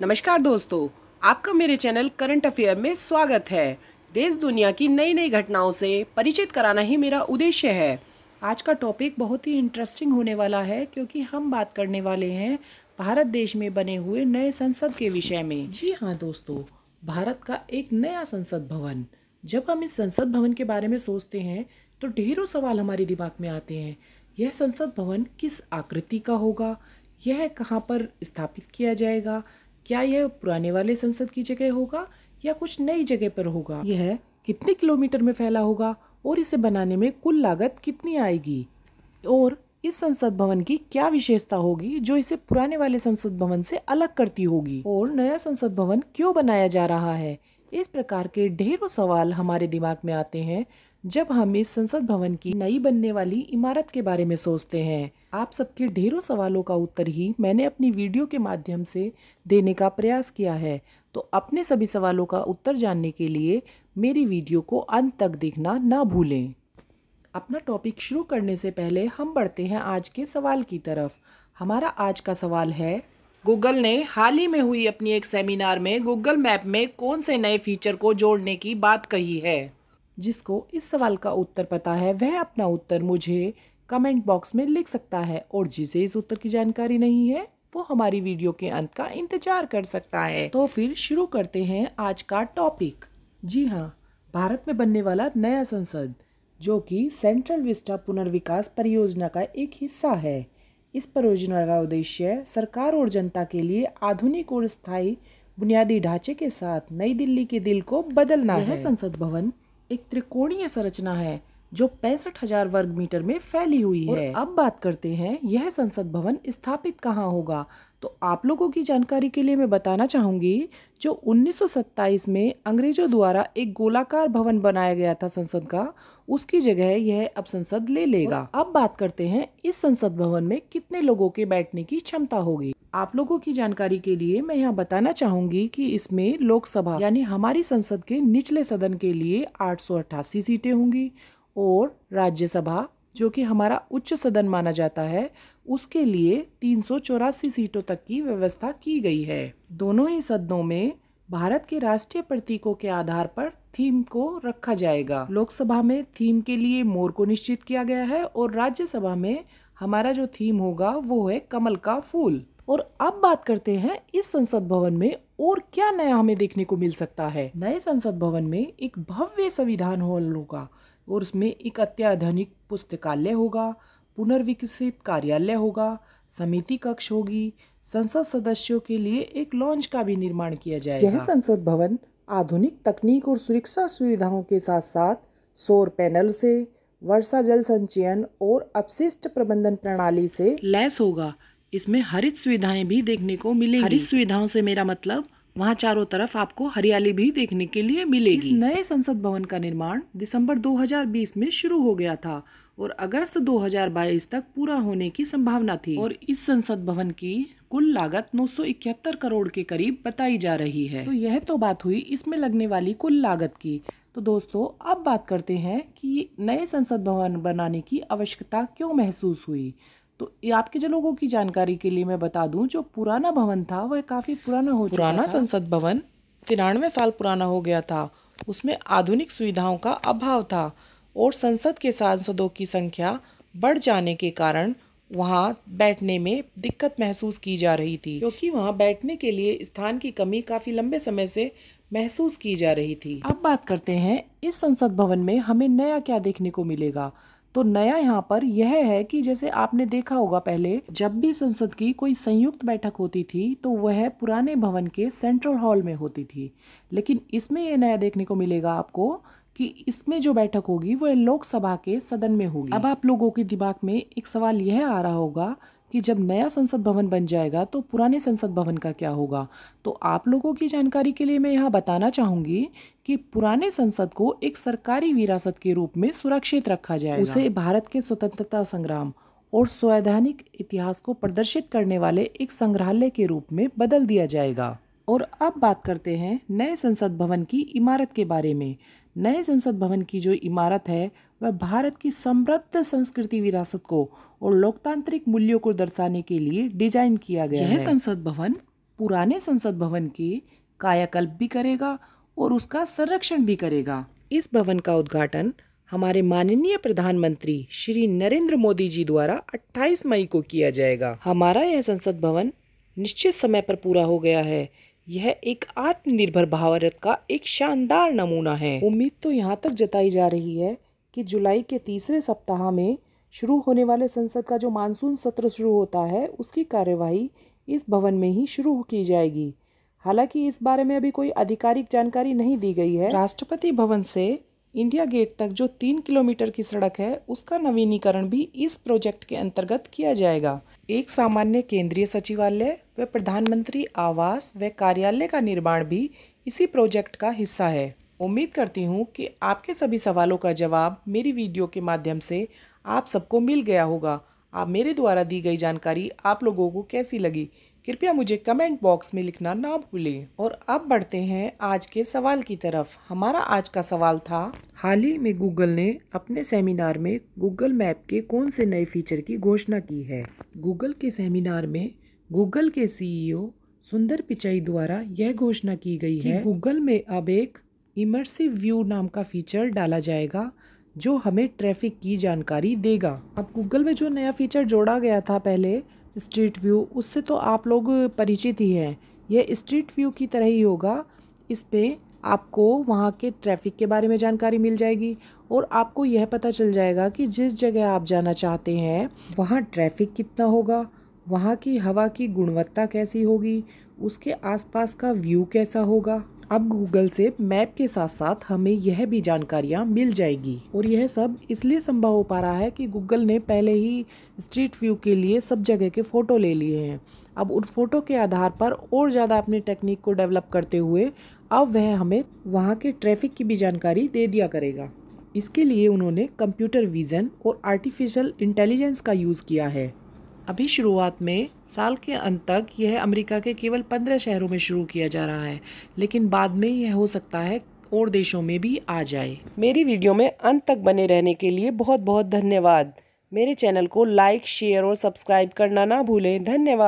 नमस्कार दोस्तों, आपका मेरे चैनल करंट अफेयर में स्वागत है। देश दुनिया की नई नई घटनाओं से परिचित कराना ही मेरा उद्देश्य है। आज का टॉपिक बहुत ही इंटरेस्टिंग होने वाला है क्योंकि हम बात करने वाले हैं भारत देश में बने हुए नए संसद के विषय में। जी हाँ दोस्तों, भारत का एक नया संसद भवन। जब हम इस संसद भवन के बारे में सोचते हैं तो ढेरों सवाल हमारे दिमाग में आते हैं। यह संसद भवन किस आकृति का होगा? यह कहाँ पर स्थापित किया जाएगा? क्या यह पुराने वाले संसद की जगह होगा या कुछ नई जगह पर होगा? यह कितने किलोमीटर में फैला होगा और इसे बनाने में कुल लागत कितनी आएगी? और इस संसद भवन की क्या विशेषता होगी जो इसे पुराने वाले संसद भवन से अलग करती होगी? और नया संसद भवन क्यों बनाया जा रहा है? इस प्रकार के ढेरों सवाल हमारे दिमाग में आते हैं जब हम इस संसद भवन की नई बनने वाली इमारत के बारे में सोचते हैं। आप सबके ढेरों सवालों का उत्तर ही मैंने अपनी वीडियो के माध्यम से देने का प्रयास किया है। तो अपने सभी सवालों का उत्तर जानने के लिए मेरी वीडियो को अंत तक देखना ना भूलें। अपना टॉपिक शुरू करने से पहले हम बढ़ते हैं आज के सवाल की तरफ। हमारा आज का सवाल है, गूगल ने हाल ही में हुई अपनी एक सेमिनार में गूगल मैप में कौन से नए फीचर को जोड़ने की बात कही है? जिसको इस सवाल का उत्तर पता है वह अपना उत्तर मुझे कमेंट बॉक्स में लिख सकता है, और जिसे इस उत्तर की जानकारी नहीं है वो हमारी वीडियो के अंत का इंतजार कर सकता है। तो फिर शुरू करते हैं आज का टॉपिक। जी हाँ, भारत में बनने वाला नया संसद, जो कि सेंट्रल विस्टा पुनर्विकास परियोजना का एक हिस्सा है। इस परियोजना का उद्देश्य सरकार और जनता के लिए आधुनिक और स्थायी बुनियादी ढांचे के साथ नई दिल्ली के दिल को बदलना है। यह संसद भवन एक त्रिकोणीय संरचना है जो 65,000 वर्ग मीटर में फैली हुई है। अब बात करते हैं यह संसद भवन स्थापित कहाँ होगा। तो आप लोगों की जानकारी के लिए मैं बताना चाहूंगी, जो 1927 में अंग्रेजों द्वारा एक गोलाकार भवन बनाया गया था संसद का, उसकी जगह यह अब संसद ले लेगा। अब बात करते हैं इस संसद भवन में कितने लोगों के बैठने की क्षमता होगी। आप लोगों की जानकारी के लिए मैं यहाँ बताना चाहूंगी कि इसमें लोकसभा यानी हमारी संसद के निचले सदन के लिए 888 सीटें होंगी, और राज्यसभा जो कि हमारा उच्च सदन माना जाता है उसके लिए 384 सीटों तक की व्यवस्था की गई है। दोनों ही सदनों में भारत के राष्ट्रीय प्रतीकों के आधार पर थीम को रखा जाएगा। लोकसभा में थीम के लिए मोर को निश्चित किया गया है, और राज्यसभा में हमारा जो थीम होगा वो है कमल का फूल। और अब बात करते हैं इस संसद भवन में और क्या नया हमें देखने को मिल सकता है। नए संसद भवन में एक भव्य संविधान हॉल होगा, और उसमें एक अत्याधुनिक पुस्तकालय होगा, पुनर्विकसित कार्यालय होगा, समिति कक्ष होगी, संसद सदस्यों के लिए एक लॉन्च का भी निर्माण किया जाएगा। यह संसद भवन आधुनिक तकनीक और सुरक्षा सुविधाओं के साथ साथ सौर पैनल से, वर्षा जल संचयन और अपशिष्ट प्रबंधन प्रणाली से लैस होगा। इसमें हरित सुविधाएं भी देखने को मिलेंगी। हरित सुविधाओं से मेरा मतलब वहाँ चारों तरफ आपको हरियाली भी देखने के लिए मिलेगी। इस नए संसद भवन का निर्माण दिसंबर 2020 में शुरू हो गया था और अगस्त 2022 तक पूरा होने की संभावना थी, और इस संसद भवन की कुल लागत 971 करोड़ के करीब बताई जा रही है। तो यह तो बात हुई इसमें लगने वाली कुल लागत की। तो दोस्तों अब बात करते हैं कि नए संसद भवन बनाने की आवश्यकता क्यों महसूस हुई। तो आपके जो लोगों की जानकारी के लिए मैं बता दूं, जो पुराना भवन था वह काफी पुराना हो चुका था। पुराना संसद भवन 93 साल पुराना हो गया था। उसमें आधुनिक सुविधाओं का अभाव था, और संसद के सांसदों की संख्या बढ़ जाने के कारण वहां बैठने में दिक्कत महसूस की जा रही थी, क्योंकि वहां बैठने के लिए स्थान की कमी काफी लंबे समय से महसूस की जा रही थी। अब बात करते हैं इस संसद भवन में हमें नया क्या देखने को मिलेगा। तो नया यहाँ पर यह है कि जैसे आपने देखा होगा पहले जब भी संसद की कोई संयुक्त बैठक होती थी तो वह पुराने भवन के सेंट्रल हॉल में होती थी, लेकिन इसमें यह नया देखने को मिलेगा आपको कि इसमें जो बैठक होगी वह लोकसभा के सदन में होगी। अब आप लोगों के दिमाग में एक सवाल यह आ रहा होगा कि जब नया संसद भवन बन जाएगा तो पुराने संसद भवन का क्या होगा। तो आप लोगों की जानकारी के लिए मैं यहाँ बताना चाहूंगी कि पुराने संसद को एक सरकारी विरासत के रूप में सुरक्षित रखा जाएगा। उसे भारत के स्वतंत्रता संग्राम और संवैधानिक इतिहास को प्रदर्शित करने वाले एक संग्रहालय के रूप में बदल दिया जाएगा। और अब बात करते हैं नए संसद भवन की इमारत के बारे में। नए संसद भवन की जो इमारत है वह भारत की समृद्ध संस्कृति विरासत को और लोकतांत्रिक मूल्यों को दर्शाने के लिए डिजाइन किया गया है। यह संसद भवन पुराने संसद भवन की कायाकल्प भी करेगा और उसका संरक्षण भी करेगा। इस भवन का उद्घाटन हमारे माननीय प्रधानमंत्री श्री नरेंद्र मोदी जी द्वारा 28 मई को किया जाएगा। हमारा यह संसद भवन निश्चित समय पर पूरा हो गया है। यह एक आत्मनिर्भर भारत का एक शानदार नमूना है। उम्मीद तो यहाँ तक जताई जा रही है कि जुलाई के तीसरे सप्ताह में शुरू होने वाले संसद का जो मानसून सत्र शुरू होता है उसकी कार्यवाही इस भवन में ही शुरू की जाएगी। हालांकि इस बारे में अभी कोई आधिकारिक जानकारी नहीं दी गई है। राष्ट्रपति भवन से इंडिया गेट तक जो 3 किलोमीटर की सड़क है उसका नवीनीकरण भी इस प्रोजेक्ट के अंतर्गत किया जाएगा। एक सामान्य केंद्रीय सचिवालय व प्रधानमंत्री आवास व कार्यालय का निर्माण भी इसी प्रोजेक्ट का हिस्सा है। उम्मीद करती हूँ कि आपके सभी सवालों का जवाब मेरी वीडियो के माध्यम से आप सबको मिल गया होगा। आप मेरे द्वारा दी गई जानकारी आप लोगों को कैसी लगी, कृपया मुझे कमेंट बॉक्स में लिखना ना भूलें। और अब बढ़ते हैं आज के सवाल की तरफ। हमारा आज का सवाल था, हाल ही में गूगल ने अपने सेमिनार में गूगल मैप के कौन से नए फीचर की घोषणा की है। गूगल के सेमिनार में गूगल के CEO सुंदर पिचाई द्वारा यह घोषणा की गई है कि गूगल में अब एक इमर्सिव व्यू नाम का फीचर डाला जाएगा जो हमें ट्रैफिक की जानकारी देगा। अब गूगल में जो नया फीचर जोड़ा गया था पहले स्ट्रीट व्यू, उससे तो आप लोग परिचित ही हैं। यह स्ट्रीट व्यू की तरह ही होगा। इस पे आपको वहाँ के ट्रैफिक के बारे में जानकारी मिल जाएगी और आपको यह पता चल जाएगा कि जिस जगह आप जाना चाहते हैं वहाँ ट्रैफिक कितना होगा, वहाँ की हवा की गुणवत्ता कैसी होगी, उसके आसपास का व्यू कैसा होगा। अब गूगल से मैप के साथ साथ हमें यह भी जानकारियाँ मिल जाएगी और यह सब इसलिए संभव हो पा रहा है कि गूगल ने पहले ही स्ट्रीट व्यू के लिए सब जगह के फ़ोटो ले लिए हैं। अब उन फ़ोटो के आधार पर और ज़्यादा अपनी टेक्निक को डेवलप करते हुए अब वह हमें वहाँ के ट्रैफिक की भी जानकारी दे दिया करेगा। इसके लिए उन्होंने कंप्यूटर विज़न और आर्टिफिशियल इंटेलिजेंस का यूज़ किया है। अभी शुरुआत में साल के अंत तक यह अमेरिका के केवल 15 शहरों में शुरू किया जा रहा है, लेकिन बाद में यह हो सकता है और देशों में भी आ जाए। मेरी वीडियो में अंत तक बने रहने के लिए बहुत बहुत धन्यवाद। मेरे चैनल को लाइक, शेयर और सब्सक्राइब करना ना भूलें। धन्यवाद।